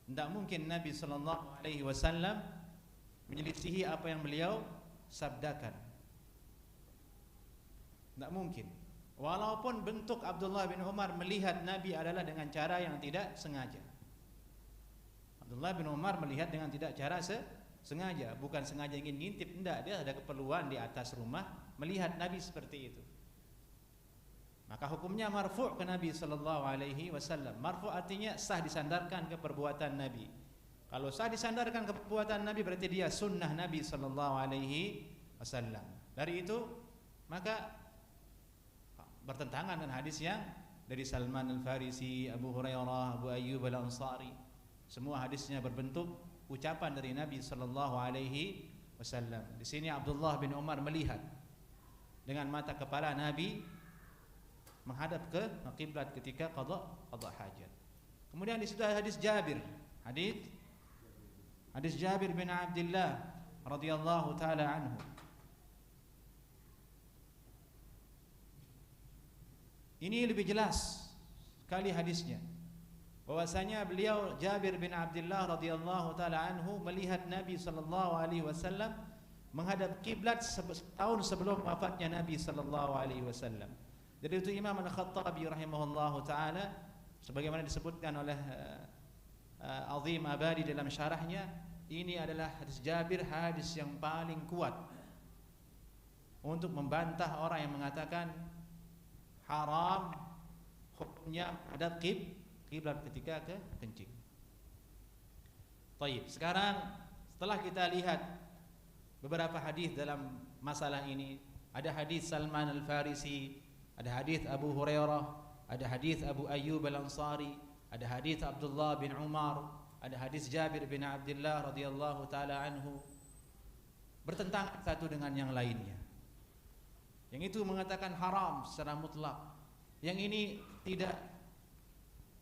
Tidak mungkin Nabi sallallahu alaihi wasallam menyelisihi apa yang beliau sabdakan. Tidak mungkin. Walaupun bentuk Abdullah bin Umar melihat Nabi adalah dengan cara yang tidak sengaja. Abdullah bin Umar melihat dengan tidak cara sengaja, bukan sengaja ingin ngintip, tidak, dia ada keperluan di atas rumah melihat Nabi seperti itu. Maka hukumnya marfu' ke Nabi sallallahu alaihi wasallam. Marfu' artinya sah disandarkan ke perbuatan Nabi. Kalau sah disandarkan ke perbuatan Nabi berarti dia sunnah Nabi sallallahu alaihi wasallam. Dari itu maka bertentangan dengan hadis yang dari Salman Al-Farisi, Abu Hurairah, Abu Ayyub Al-Ansari. Semua hadisnya berbentuk ucapan dari Nabi sallallahu alaihi wasallam. Di sini Abdullah bin Umar melihat dengan mata kepala Nabi menghadap ke kiblat ketika qada hajat. Kemudian di situ ada hadis Jabir. Hadis Jabir bin Abdullah radhiyallahu taala anhu. Ini lebih jelas sekali hadisnya, bahwasanya beliau Jabir bin Abdullah radhiyallahu taala anhu melihat Nabi sallallahu alaihi wasallam menghadap kiblat setahun sebelum wafatnya Nabi sallallahu alaihi wasallam. Jadi itu Imam Al-Khattabi rahimahullahu taala sebagaimana disebutkan oleh Azim Abadi dalam syarahnya, ini adalah hadis Jabir, hadis yang paling kuat untuk membantah orang yang mengatakan haram hukumnya hadap kiblat ketika kencing. Baik, sekarang setelah kita lihat beberapa hadis dalam masalah ini, ada hadis Salman Al-Farisi, ada hadis Abu Hurairah, ada hadis Abu Ayyub Al-Ansari, ada hadis Abdullah bin Umar, ada hadis Jabir bin Abdullah radhiyallahu taala anhu, bertentangan satu dengan yang lainnya. Yang itu mengatakan haram secara mutlak, yang ini tidak.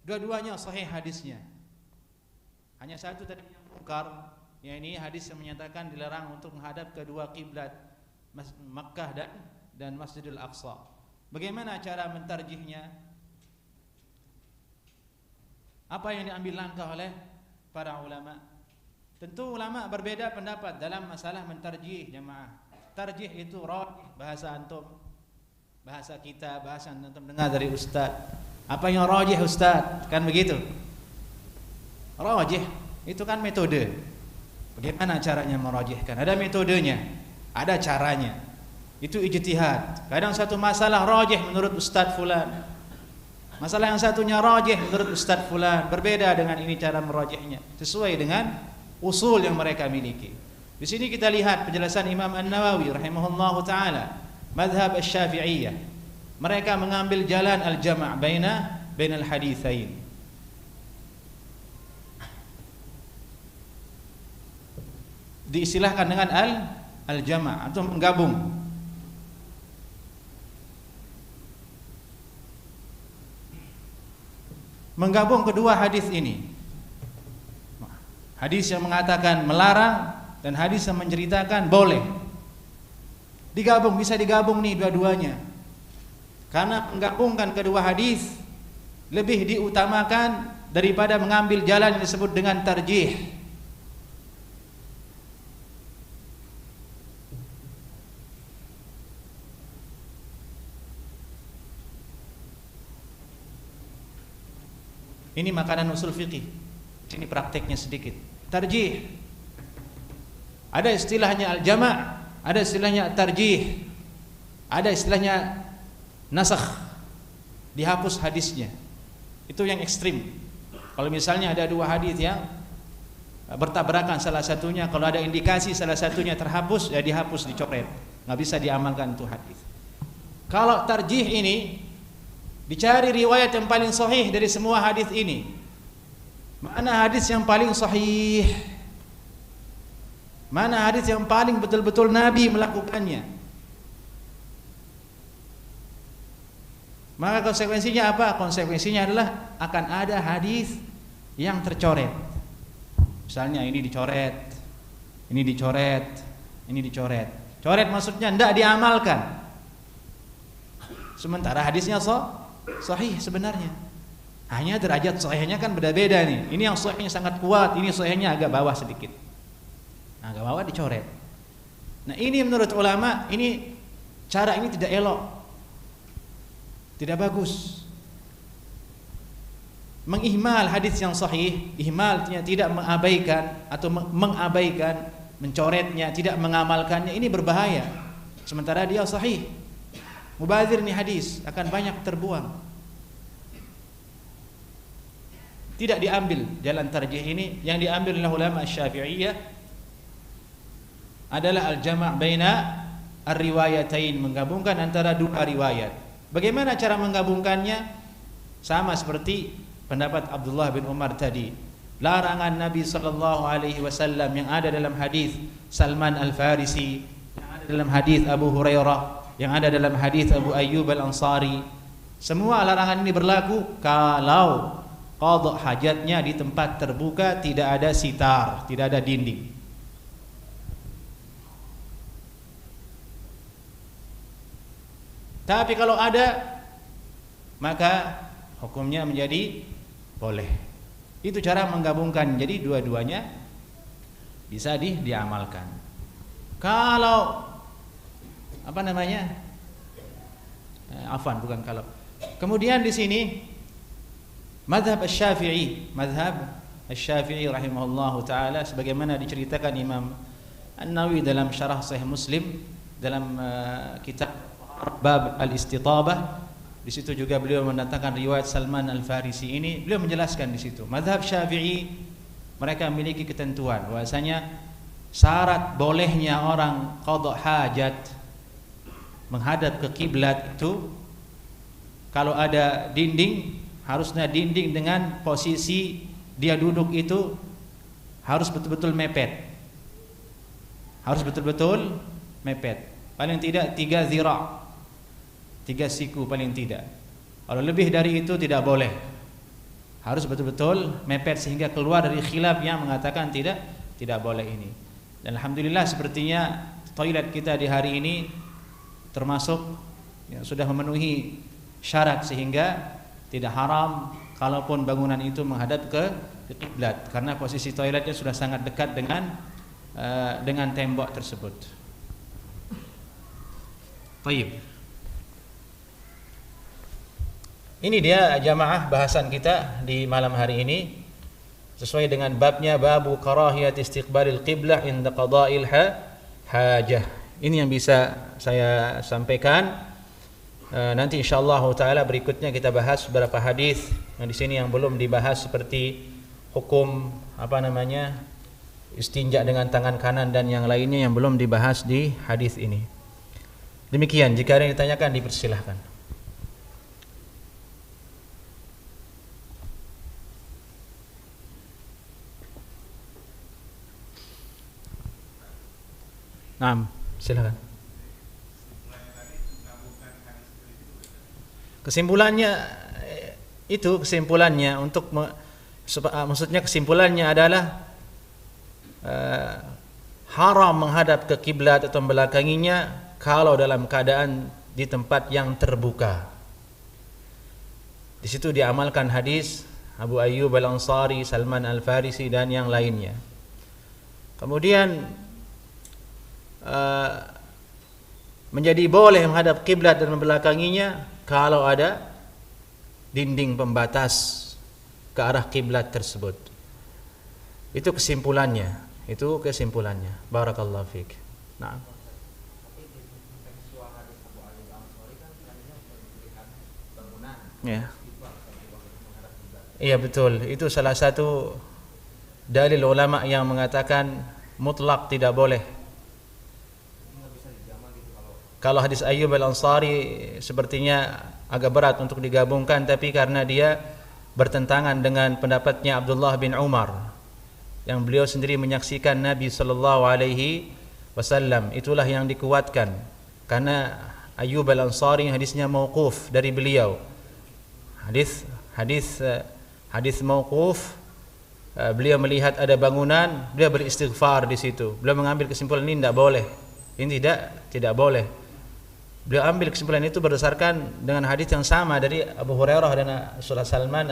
Dua-duanya sahih hadisnya. Hanya satu tadi yang mungkar, yang ini hadis yang menyatakan dilarang untuk menghadap kedua kiblat Makkah dan Masjidil Aqsa. Bagaimana cara mentarjihnya? Apa yang diambil langkah oleh para ulama? Tentu ulama berbeda pendapat dalam masalah mentarjih, jemaah. Tarjih itu rajih, bahasa antum, bahasa kita, bahasa antum dengar dari ustaz. Apa yang rajih ustaz? Kan begitu. Rajih itu kan metode. Bagaimana caranya merajihkan? Ada metodenya, ada caranya. Itu ijtihad. Kadang satu masalah rajih menurut ustaz fulan, masalah yang satunya rajih menurut ustaz fulan. Berbeda dengan ini cara merajihnya, sesuai dengan usul yang mereka miliki. Di sini kita lihat penjelasan Imam An-Nawawi rahimahullahu taala, mazhab Asy-Syafi'iyah. Mereka mengambil jalan al-jama' bainal haditsain. Diistilahkan dengan al-jama' atau menggabung. Menggabung kedua hadis ini. Hadis yang mengatakan melarang dan hadis yang menceritakan boleh. Digabung, bisa digabung nih dua-duanya. Karena menggabungkan kedua hadis lebih diutamakan daripada mengambil jalan yang disebut dengan tarjih. Ini makanan usul fikih. Ini prakteknya sedikit. Tarjih. Ada istilahnya al-jama', ada istilahnya tarjih. Ada istilahnya nasakh. Dihapus hadisnya. Itu yang ekstrim. Kalau misalnya ada dua hadis yang bertabrakan salah satunya, kalau ada indikasi salah satunya terhapus, ya dihapus, dicoret. Nggak bisa diamalkan itu hadis. Kalau tarjih ini dicari riwayat yang paling sahih dari semua hadis ini. Mana hadis yang paling sahih? Mana hadis yang paling betul-betul Nabi melakukannya? Maka konsekuensinya apa? Konsekuensinya adalah akan ada hadis yang tercoret. Misalnya ini dicoret, ini dicoret, ini dicoret. Coret maksudnya tidak diamalkan. Sementara hadisnya sahih sebenarnya. Hanya derajat sahihnya kan beda-beda nih. Ini yang sahihnya sangat kuat, ini sahihnya agak bawah sedikit. Nah, agak bawah dicoret. Nah, ini menurut ulama, ini cara ini tidak elok. Tidak bagus. Mengihmal hadis yang sahih, ihmalnya tidak mengabaikan atau mengabaikan, mencoretnya, tidak mengamalkannya, ini berbahaya. Sementara dia sahih. Mubazir nih hadis, akan banyak terbuang. Tidak diambil jalan tarjih ini. Yang diambil oleh ulama Syafi'iyah adalah al-jama' baina ar-riwayatain, menggabungkan antara dua riwayat. Bagaimana cara menggabungkannya? Sama seperti pendapat Abdullah bin Umar tadi. Larangan Nabi SAW yang ada dalam hadis Salman Al-Farisi, yang ada dalam hadis Abu Hurairah, yang ada dalam hadis Abu Ayyub Al-Ansari. Semua larangan ini berlaku kalau qadha hajatnya di tempat terbuka, tidak ada sitar, tidak ada dinding. Tapi kalau ada, maka hukumnya menjadi boleh. Itu cara menggabungkan. Jadi dua-duanya bisa diamalkan. Kalau apa namanya? Afwan, bukan kalau. Kemudian di sini mazhab Asy-Syafi'i, mazhab Asy-Syafi'i rahimahullahu taala, sebagaimana diceritakan Imam An-Nawawi dalam Syarah Sahih Muslim dalam kitab Bab Al-Istitabah. Di situ juga beliau mendatangkan riwayat Salman Al-Farisi ini. Beliau menjelaskan di situ, mazhab Syafi'i mereka memiliki ketentuan bahwasanya syarat bolehnya orang qadha hajat menghadap ke kiblat itu kalau ada dinding, harusnya dinding dengan posisi dia duduk itu harus betul-betul mepet. Harus betul-betul mepet. Paling tidak 3 zira', 3 siku paling tidak. Kalau lebih dari itu tidak boleh. Harus betul-betul mepet sehingga keluar dari khilaf yang mengatakan tidak boleh ini. Dan alhamdulillah sepertinya toilet kita di hari ini termasuk yang sudah memenuhi syarat sehingga tidak haram kalaupun bangunan itu menghadap ke kiblat karena posisi toiletnya sudah sangat dekat dengan tembok tersebut. Baik. Ini dia jamaah bahasan kita di malam hari ini sesuai dengan babnya, babu karahiyat istiqbalil qiblah inda qada'il hajah. Ini yang bisa saya sampaikan. Nanti insyaallah taala berikutnya kita bahas beberapa hadis yang di sini yang belum dibahas seperti hukum istinja dengan tangan kanan dan yang lainnya yang belum dibahas di hadis ini. Demikian, jika ada yang ditanyakan dipersilahkan. Naam, silakan. Kesimpulannya untuk maksudnya kesimpulannya adalah haram menghadap ke kiblat atau membelakanginya kalau dalam keadaan di tempat yang terbuka. Di situ diamalkan hadis Abu Ayyub Al-Ansari, Salman Al-Farisi dan yang lainnya. Kemudian menjadi boleh menghadap kiblat dan membelakanginya kalau ada dinding pembatas, ke arah kiblat tersebut. Itu kesimpulannya. Barakallahu fiik. Nah. Ya. Iya betul. Itu salah satu dalil ulama yang mengatakan mutlak tidak boleh. Kalau hadis Ayyub al-Ansari sepertinya agak berat untuk digabungkan, tapi karena dia bertentangan dengan pendapatnya Abdullah bin Umar yang beliau sendiri menyaksikan Nabi sallallahu alaihi wasallam, itulah yang dikuatkan. Karena Ayyub al-Ansari hadisnya mauquf dari beliau. Hadis mauquf, beliau melihat ada bangunan, beliau beristighfar di situ. Beliau mengambil kesimpulan ini tidak boleh. Ini tidak boleh. Beliau ambil kesimpulan itu berdasarkan dengan hadis yang sama dari Abu Hurairah dan Surah Salman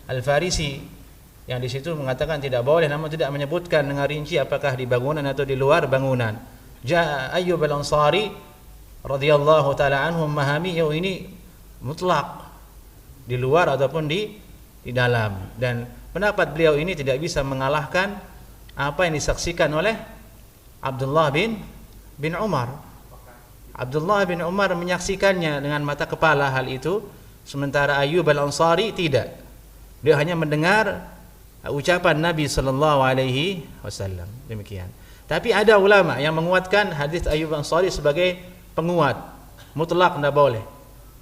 al-Farisi yang di situ mengatakan tidak boleh, namun tidak menyebutkan dengan rinci apakah di bangunan atau di luar bangunan. Ja'a Ayyub al-Ansari radhiyallahu taala anhu memahami ini mutlak di luar ataupun di dalam, dan pendapat beliau ini tidak bisa mengalahkan apa yang disaksikan oleh Abdullah bin Umar. Abdullah bin Umar menyaksikannya dengan mata kepala hal itu, sementara Ayyub al-Ansari tidak. Dia hanya mendengar ucapan Nabi sallallahu alaihi wasallam. Demikian. Tapi ada ulama yang menguatkan hadis Ayyub al-Ansari sebagai penguat, mutlak tidak boleh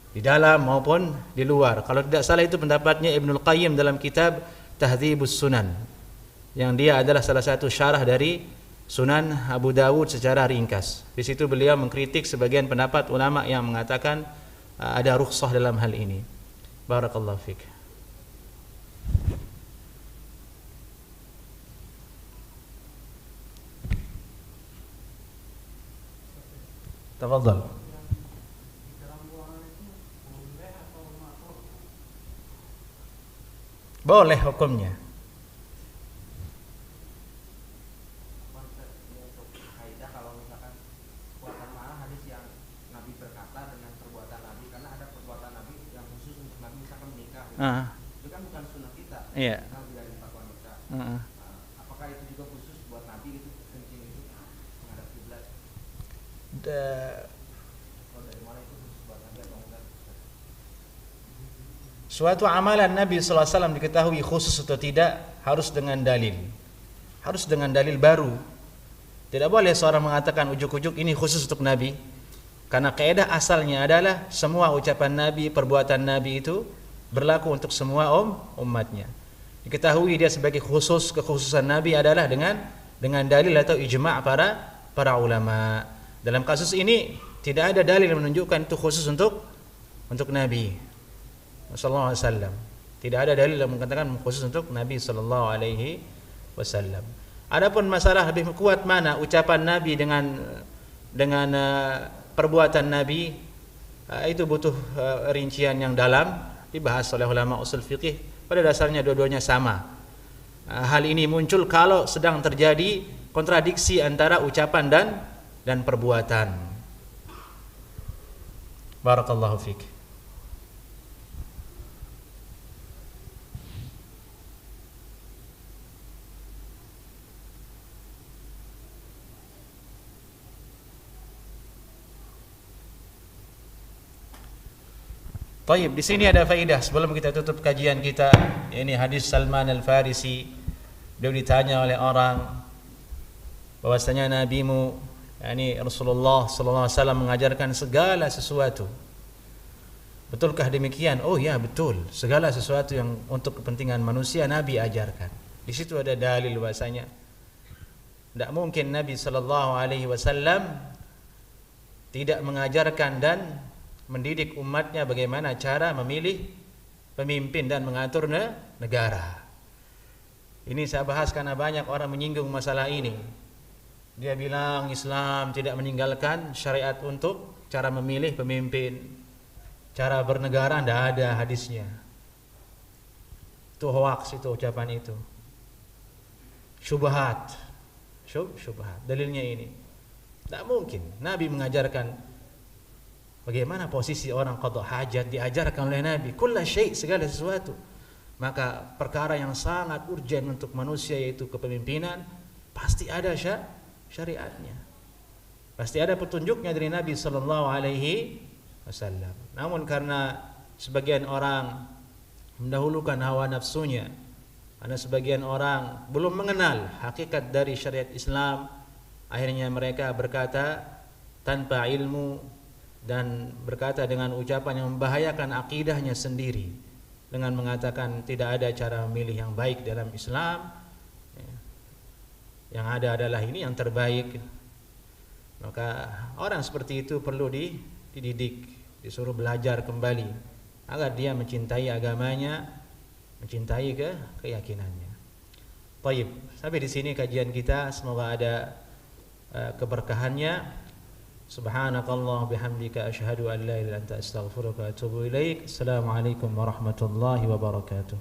di dalam maupun di luar. Kalau tidak salah itu pendapatnya Ibnul Qayyim dalam kitab Tahdzibus Sunan, yang dia adalah salah satu syarah dari Sunan Abu Dawud secara ringkas. Di situ beliau mengkritik sebagian pendapat ulama yang mengatakan ada rukhsah dalam hal ini. Barakallahu fiik. Tafadhal. Boleh hukumnya. Itu kan bukan sunnah kita. Iya. Nabi dari empat wanita. Apakah itu juga khusus buat Nabi itu kencing itu menghadap kiblat? Kalau dari mana itu khusus buat Nabi atau enggak? Suatu amalan Nabi sallallahu alaihi wasallam diketahui khusus atau tidak harus dengan dalil. Harus dengan dalil baru. Tidak boleh seorang mengatakan ujuk-ujuk ini khusus untuk Nabi. Karena kaidah asalnya adalah semua ucapan Nabi, perbuatan Nabi itu berlaku untuk semua umatnya. Diketahui dia sebagai kekhususan Nabi adalah dengan dalil atau ijma' para ulama. Dalam kasus ini tidak ada dalil yang menunjukkan itu khusus untuk Nabi sallallahu alaihi wasallam. Tidak ada dalil yang mengatakan khusus untuk Nabi sallallahu alaihi wasallam. Adapun masalah lebih kuat mana ucapan Nabi dengan perbuatan Nabi, itu butuh rincian yang dalam, dibahas oleh ulama usul fiqih. Pada dasarnya dua-duanya sama. Hal ini muncul kalau sedang terjadi kontradiksi antara ucapan dan perbuatan. Barakallahu fiik. Baik, di sini ada faedah sebelum kita tutup kajian kita. Ini hadis Salman al-Farisi. Beliau ditanya oleh orang bahwasanya nabimu, yakni Rasulullah sallallahu alaihi wasallam, mengajarkan segala sesuatu. Betulkah demikian? Oh ya, betul. Segala sesuatu yang untuk kepentingan manusia Nabi ajarkan. Di situ ada dalil bahwasanya tidak mungkin Nabi sallallahu alaihi wasallam tidak mengajarkan dan mendidik umatnya bagaimana cara memilih pemimpin dan mengatur negara. Ini saya bahas karena banyak orang menyinggung masalah ini. Dia bilang Islam tidak meninggalkan syariat untuk cara memilih pemimpin, cara bernegara, tidak ada hadisnya. Itu hoax, itu ucapan itu. Syubhat. Dalilnya ini. Tidak mungkin Nabi mengajarkan bagaimana posisi orang qada hajat, diajarkan oleh Nabi. Kulla syai', segala sesuatu. maka perkara yang sangat urgen untuk manusia yaitu kepemimpinan pasti ada syariatnya, pasti ada petunjuknya dari Nabi Sallallahu Alaihi Wasallam. Namun karena sebagian orang mendahulukan hawa nafsunya, karena sebagian orang belum mengenal hakikat dari syariat Islam, akhirnya mereka berkata tanpa ilmu dan berkata dengan ucapan yang membahayakan akidahnya sendiri, dengan mengatakan tidak ada cara memilih yang baik dalam Islam, yang ada adalah ini yang terbaik. Maka orang seperti itu perlu dididik, disuruh belajar kembali agar dia mencintai agamanya, mencintai keyakinannya. Baik, sampai di sini kajian kita, semoga ada keberkahannya. Subhanakallah bihamdika asyhadu an la ilaha illa anta astaghfiruka wa atubu ilaik. Assalamualaikum warahmatullahi wabarakatuh.